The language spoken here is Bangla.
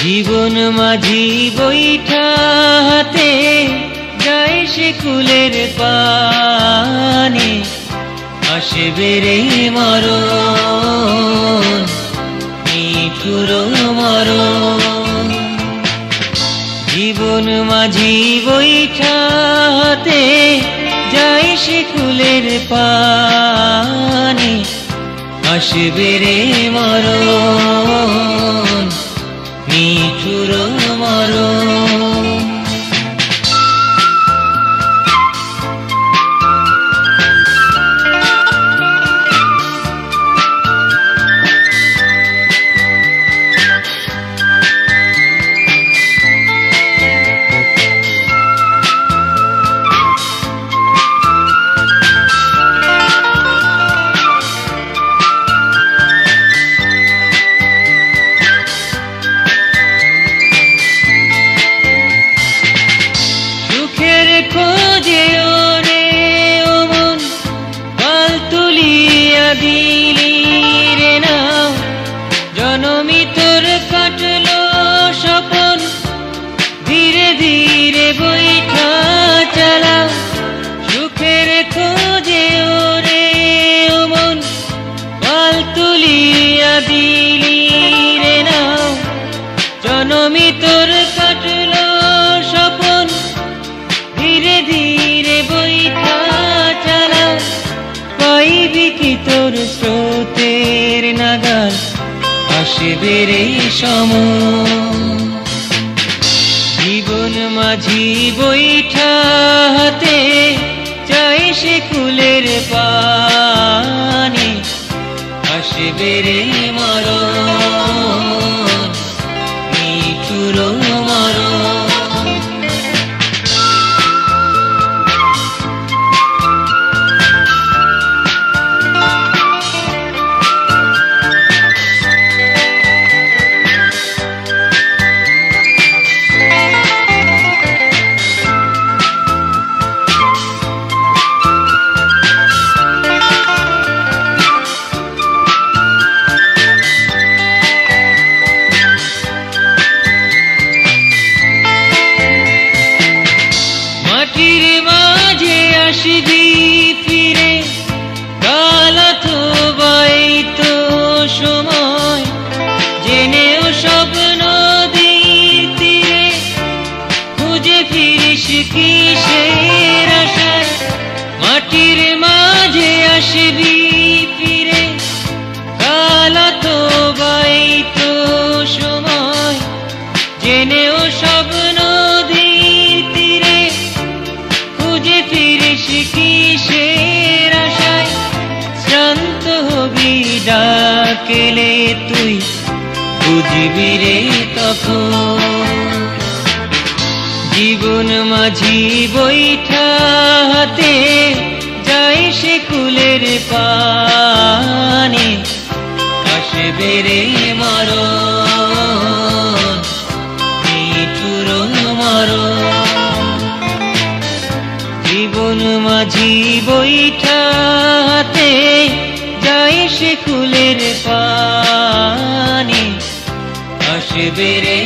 জীবন মাঝি বৈঠা হাতে যায় সে কুলের পানে, আসবে রে মরণ, নিঠুর মরণ। জীবন মাঝি বৈঠা হাতে যায় সে কুলের পানে, আসবে রে মরণ, নিঠুর মরণ। খোঁজে ওরে ও মন, পাল তুলিয়া দিলি রে নাও, জনমি তোর কাটলো স্বপন, ধীরে ধীরে বৈঠা চালাও। সুখের খোঁজে ওরে ও মন, পাল তুলিয়া দিলি রে নাও, জনমি তোর কাটলো স্বপন, ধীরে ধীরে বৈঠা চালাও। পাইবি কি তোর স্রোতের নাগাল, আসবে রে সময়। জীবন মাঝি বৈঠা হাতে যায় সে কুলের পানে, আসবে রে মরণ, নিঠুর মরণ। মাটির মাঝে আসবি ফিরে, কাল অথবা এই তো সময়, জেনেও স্বপ্ন নদীর তীরে, খুঁজে ফিরিস কিসের আশায়। মাটির মাঝে আসবি ফিরে, কাল অথবা এই তো সময়, জেনেও স্বপ্ন নদীর তীরে, খুঁজে ফিরিস কিসের আশায়। শ্রান্ত হবি ডাকেলে তুই, বুঝবি রে তখন। জীবন মাঝি বৈঠা হাতে যায় সে কুলের পানে, আসবে রে মরণ, নিঠুর মরণ। জীবন মাঝি বৈঠা হাতে যায় সে কুলের পানে, আসবে রে